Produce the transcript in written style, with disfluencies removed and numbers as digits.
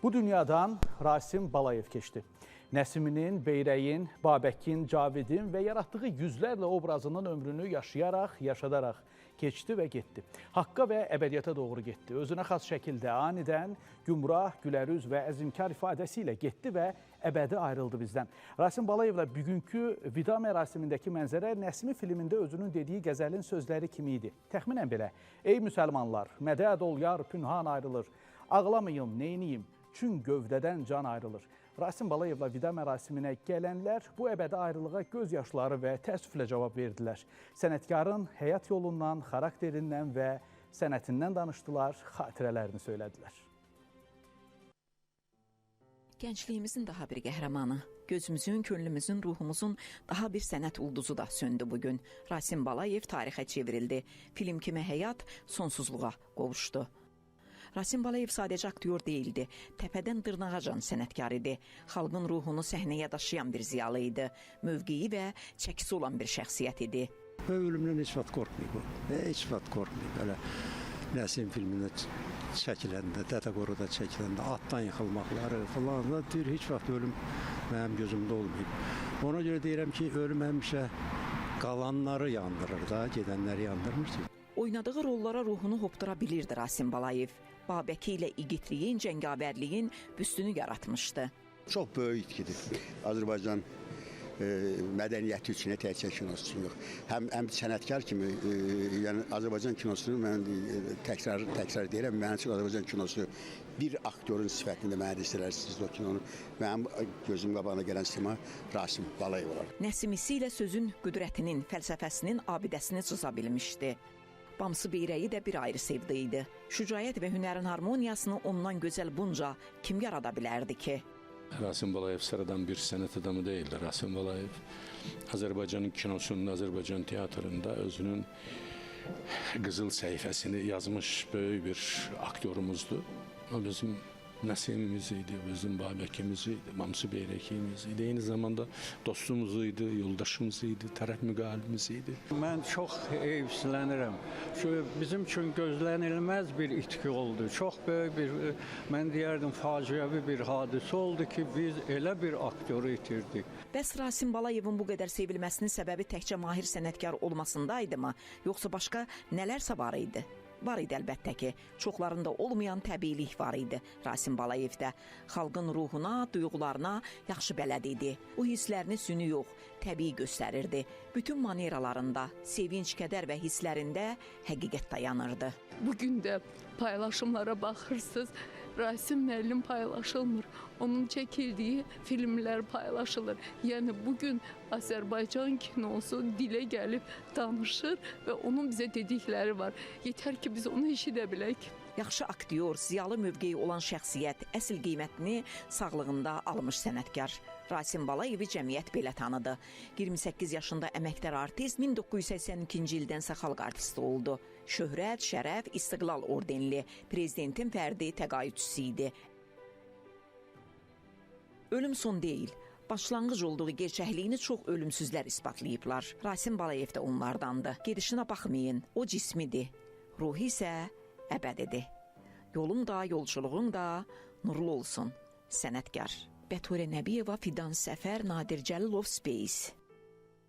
Bu dünyadan Rasim Balayev keçdi. Nəsiminin, Beyrəyin, Babəkin, Cavidin və yaratdığı yüzlərlə obrazının ömrünü yaşayaraq, yaşadaraq keçdi və getdi. Haqqa və əbədiyyata doğru getdi. Özünə xas şəkildə anidən gümrah, gülərüz və əzimkar ifadəsi ilə getdi və əbədi ayrıldı bizdən. Rasim Balayevlə bugünkü vida mərasimindəki mənzərə Nəsimi filmində özünün dediyi qəzəlin sözləri kimi idi. Təxminən belə: ey müsəlmanlar, mədəd ol yar pünhan ayrılır, ağlamayım, neyniyim, çün gövdədən can ayrılır. Rasim Balayevlə vida mərasiminə gələnlər bu əbədi ayrılığa göz yaşları və təəssüflə cavab verdilər. Sənətkarın həyat yolundan, xarakterindən və sənətindən danışdılar, xatirələrini söylədilər. Gəncliyimizin daha bir qəhrəmanı, gözümüzün, könlümüzün, ruhumuzun daha bir sənət ulduzu da söndü bugün. Rasim Balayev tarixə çevrildi. Film kimi həyat sonsuzluğa qovuşdu. Rasim Balayev sadəcə aktyor deyildi, təpədən dırnağacan sənətkar idi. Xalqın ruhunu səhnəyə daşıyan bir ziyalı idi. Mövqeyi və çəkisi olan bir şəxsiyyət idi. Ölümdən heç vaxt qorxmayıb o. Heç vaxt qorxmayıb. Elə Nəsim filmində çəkiləndə, Dədəqoruda çəkiləndə, atdan yıxılmaqları falan da deyir, heç vaxt ölüm mənim gözümdə olmayıb. Ona görə deyirəm ki, ölüm həmişə qalanları yandırır da, gedənləri yandırmır ki. Oynadığı rollara ruhunu hopdura bilirdi Rasim Balayev. Babəki ilə igidliyin, cəngavərliyin büstünü yaratmışdı. Çox böyük itkidir. Azərbaycan mədəniyyəti üçün, təkcə kinosu üçün yox. Həm sənətkar kimi, yəni Azərbaycan kinosunu mən təkrar deyirəm, mənim üçün Azərbaycan kinosu bir aktyorun sifətində mənə istəyərsiniz o kinonu. Mənim gözüm qabağına gələn sima Rasim Balayev olar. Nəsimisi ilə sözün qüdrətinin, fəlsəfəsinin abidəsini çıza bilmişdi. Bamsı Beyrəyi də bir ayrı sevdi idi. Şücaət və hünərin harmoniyasını ondan gözəl bunca kim yarada bilərdi ki? Rasim Balayev sıradan bir sənət adamı deyildi. Rasim Balayev Azərbaycanın kinosunda, Azərbaycan teatrında özünün qızıl səhifəsini yazmış böyük bir aktyorumuzdur. O bizim Nəsimimiz idi, bizim Babəkimiz idi, Bamsı Beyrəkimiz idi. Eyni zamanda dostumuz idi, yoldaşımız idi, tərəf müqabilimiz idi. Mən çox heyfsilənirəm. Bizim üçün gözlənilməz bir itki oldu. Çox böyük bir, mən deyərdim, faciəvi bir hadisə oldu ki, biz elə bir aktyoru itirdik. Bəs Rasim Balayevin bu qədər sevilməsinin səbəbi təkcə mahir sənətkar olmasındaydı mı? Yoxsa başqa nələrsə var idi? Var idi əlbəttə ki, çoxlarında olmayan təbiilik var idi Rasim Balayevdə. Xalqın ruhuna, duyğularına yaxşı bələd idi. O hisslərini süni yox, təbii göstərirdi. Bütün maneralarında, sevinç, kədər və hisslərində həqiqət dayanırdı. Bugün də paylaşımlara baxırsınız, Rasim müəllim paylaşılmır. Onun çəkildiyi filmlər paylaşılır. Yəni bugün Azərbaycan kinosu dilə gəlib danışır və onun bizə dedikləri var. Yetər ki, biz onu eşidə bilək. Yaxşı aktyor, ziyalı mövqeyi olan şəxsiyyət əsl qiymətini sağlığında almış sənətkar. Rasim Balayevi cəmiyyət belə tanıdı. 28 yaşında əməkdar artist 1982-ci ildənsə xalq artisti oldu. Şöhrət, şərəf, istiqlal ordenli, prezidentin fərdi təqaüdçüsü idi. Ölüm son deyil. Başlanğıc olduğu gerçəkliyini çox ölümsüzlər isbatlayıblar. Rasim Balayev də onlardandı. Gedişinə baxmayın, o cismidir. Ruhi isə əbədidir. Yolun da, yolculuğun da nurlu olsun. Sənətkar. Bəturə Nəbiyeva, Fidan Səfər, Nadir Cəlilov, Space.